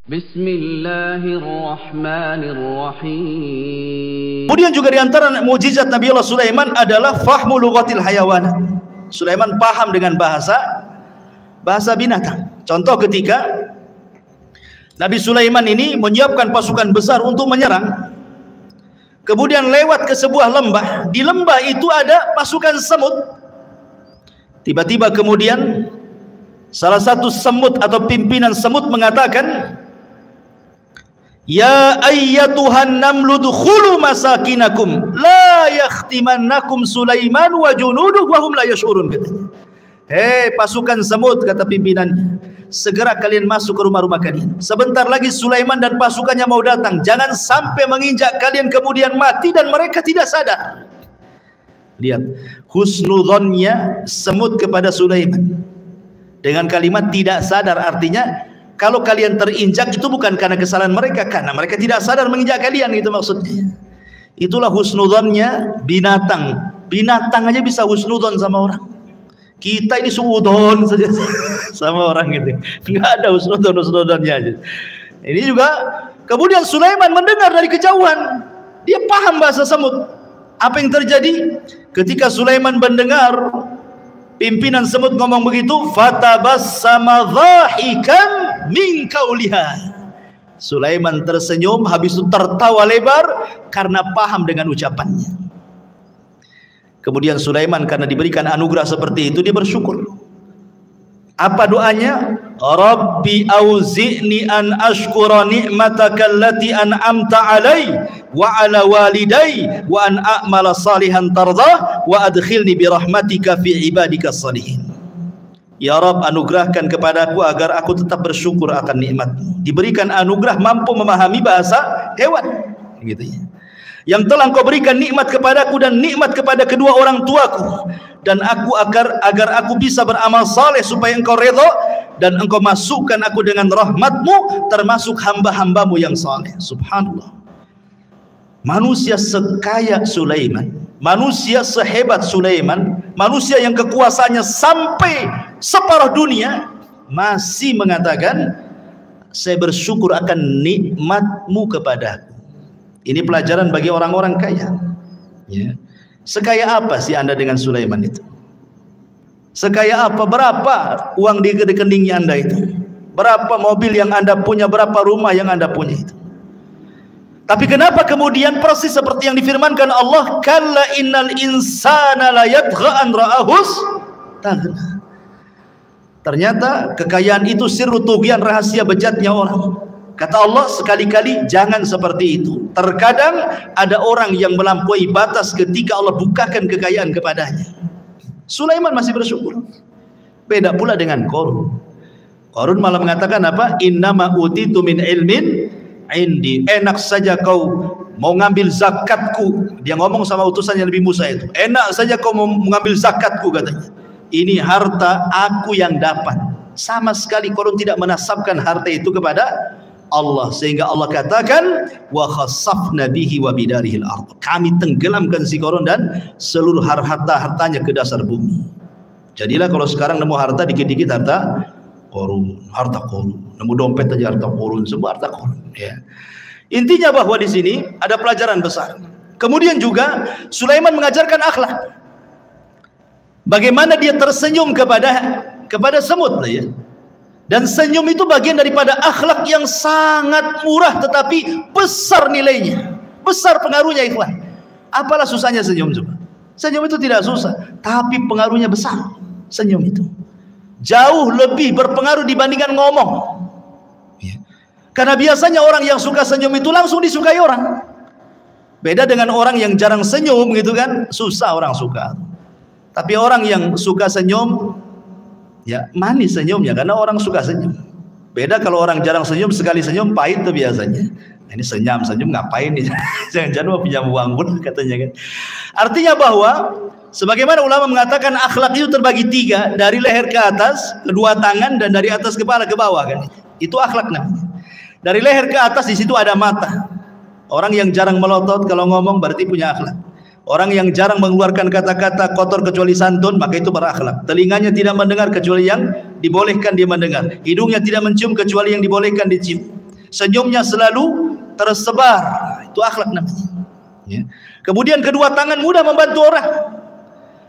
Bismillahirrahmanirrahim. Kemudian juga di antara mukjizat Nabi Allah Sulaiman adalah fahmu lughatil hayawan. Sulaiman paham dengan bahasa binatang. Contoh ketika Nabi Sulaiman ini menyiapkan pasukan besar untuk menyerang. Kemudian lewat ke sebuah lembah. Di lembah itu ada pasukan semut. Tiba-tiba kemudian salah satu semut atau pimpinan semut mengatakan, "Ya ayyatuhan namlu dukhulu masakinakum la yakhtimannakum Sulaiman wa junuduhu wa hum la yash'urun." Hei pasukan semut, kata pimpinannya, segera kalian masuk ke rumah-rumah kalian. Sebentar lagi Sulaiman dan pasukannya mau datang. Jangan sampai menginjak kalian kemudian mati dan mereka tidak sadar. Lihat husnudzonnya semut kepada Sulaiman dengan kalimat tidak sadar, artinya kalau kalian terinjak itu bukan karena kesalahan mereka, karena mereka tidak sadar menginjak kalian, gitu maksudnya. Itulah husnudzonnya binatang. Binatang aja bisa husnudzon sama orang. Kita ini suudon saja sama orang gitu. Enggak ada husnudzonnya aja. Ini juga kemudian Sulaiman mendengar dari kejauhan. Dia paham bahasa semut. Apa yang terjadi? Ketika Sulaiman mendengar pimpinan semut ngomong begitu, fatabassama dhahikan min qauliha. Sulaiman tersenyum, habis itu tertawa lebar karena paham dengan ucapannya. Kemudian Sulaiman karena diberikan anugerah seperti itu, dia bersyukur. Apa doanya? Rabbi auzi'ni an ashkura ni'mataka allati an'amta alai wa ala walidai wa an a'mala salihan tardah wa adkhilni bi rahmatika fi ibadika salihin. Ya Rabb, anugerahkan kepadaku agar aku tetap bersyukur akan nikmat-Mu. Diberikan anugerah mampu memahami bahasa hewan, gitu ya. Yang telah Engkau berikan nikmat kepadaku dan nikmat kepada kedua orang tuaku, dan aku agar aku bisa beramal saleh supaya Engkau redha dan Engkau masukkan aku dengan rahmat-Mu termasuk hamba-hamba-Mu yang saleh. Subhanallah. Manusia sekaya Sulaiman, manusia sehebat Sulaiman, manusia yang kekuasaannya sampai separuh dunia, masih mengatakan, saya bersyukur akan nikmat-Mu kepadaku. Ini pelajaran bagi orang-orang kaya, ya. Sekaya apa sih Anda dengan Sulaiman itu? Sekaya apa? Berapa uang di rekeningnya Anda itu? Berapa mobil yang Anda punya? Berapa rumah yang Anda punya itu? Tapi kenapa kemudian proses seperti yang difirmankan Allah, kalla innal insana la yatgha an ra'ahus taghna. Ternyata kekayaan itu sirru tughyan, rahasia bejatnya orang. Kata Allah, sekali-kali jangan seperti itu. Terkadang ada orang yang melampaui batas ketika Allah bukakan kekayaan kepadanya. Sulaiman masih bersyukur. Beda pula dengan Qarun. Qarun malah mengatakan apa? Innama utitu min ilmin indi. Enak saja kau mau ngambil zakatku. Dia ngomong sama utusannya Nabi Musa itu. Enak saja kau mau mengambil zakatku, katanya. Ini harta aku yang dapat. Sama sekali Qarun tidak menasabkan harta itu kepada Allah, sehingga Allah katakan wa khassafna bihi wa bidarihil ardh. Kami tenggelamkan si Qarun dan seluruh harta-hartanya ke dasar bumi. Jadilah kalau sekarang nemu harta dikit-dikit harta Qarun, nemu dompet aja harta Qarun, semua harta Qarun, ya. Intinya bahwa di sini ada pelajaran besar. Kemudian juga Sulaiman mengajarkan akhlak. Bagaimana dia tersenyum kepada semut, ya. Dan senyum itu bagian daripada akhlak yang sangat murah tetapi besar nilainya, besar pengaruhnya, ikhwan. Apalah susahnya senyum coba? Senyum itu tidak susah, tapi pengaruhnya besar. Senyum itu jauh lebih berpengaruh dibandingkan ngomong, ya. Karena biasanya orang yang suka senyum itu langsung disukai orang. Beda dengan orang yang jarang senyum, gitu kan, susah orang suka. Tapi orang yang suka senyum, ya manis senyumnya karena orang suka senyum. Beda kalau orang jarang senyum, sekali senyum pahit tuh biasanya. Nah, ini senyum ngapain nih? Jangan-jangan mau pinjam uang pun, katanya kan. Artinya bahwa sebagaimana ulama mengatakan akhlak itu terbagi tiga, dari leher ke atas, kedua tangan, dan dari atas kepala ke bawah, kan. Itu akhlak namanya. Dari leher ke atas di situ ada mata. Orang yang jarang melotot kalau ngomong berarti punya akhlak. Orang yang jarang mengeluarkan kata-kata kotor kecuali santun, maka itu berakhlak. Telinganya tidak mendengar kecuali yang dibolehkan dia mendengar. Hidungnya tidak mencium kecuali yang dibolehkan dicium. senyumnya selalu tersebar. Itu akhlak namanya. Ya. Kemudian kedua tangan mudah membantu orang.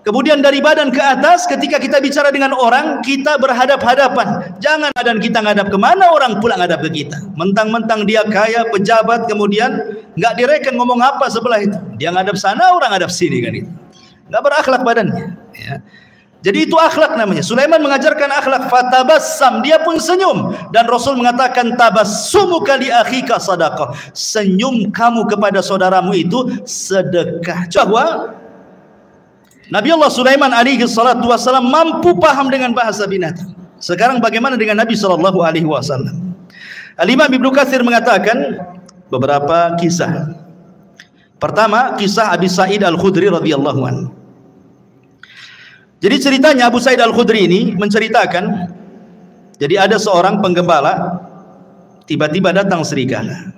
Kemudian dari badan ke atas, ketika kita bicara dengan orang, kita berhadap-hadapan. Jangan badan kita ngadap kemana, orang pula ngadap ke kita. Mentang-mentang dia kaya, pejabat, kemudian nggak direken ngomong apa sebelah itu. Dia ngadap sana, orang ngadap sini kan itu. Nggak berakhlak badannya. Ya. Jadi itu akhlak namanya. Sulaiman mengajarkan akhlak, fatabassam, dia pun senyum. Dan Rasul mengatakan, tabassumuka li akhika sadaqah. Senyum kamu kepada saudaramu itu sedekah. Bahwa Nabi Allah Sulaiman alaihi salatu wassalam mampu paham dengan bahasa binatang. Sekarang bagaimana dengan Nabi sallallahu alaihi wasallam? Al-Imam Ibnu Katsir mengatakan beberapa kisah. Pertama, kisah Abi Sa'id Al-Khudri radhiyallahu anhu. Jadi ceritanya Abu Sa'id Al-Khudri ini menceritakan, jadi ada seorang penggembala, tiba-tiba datang serigala.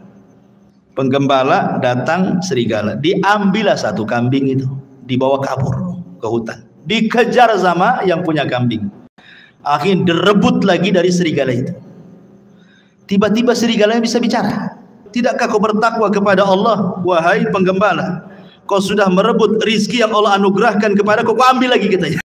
Penggembala datang serigala, diambillah satu kambing itu, dibawa kabur ke hutan, dikejar sama yang punya kambing. Akhirnya direbut lagi dari serigala itu. Tiba-tiba serigalanya bisa bicara. Tidakkah kau bertakwa kepada Allah, wahai penggembala? Kau sudah merebut rizki yang Allah anugerahkan kepada kau, kau ambil lagi katanya.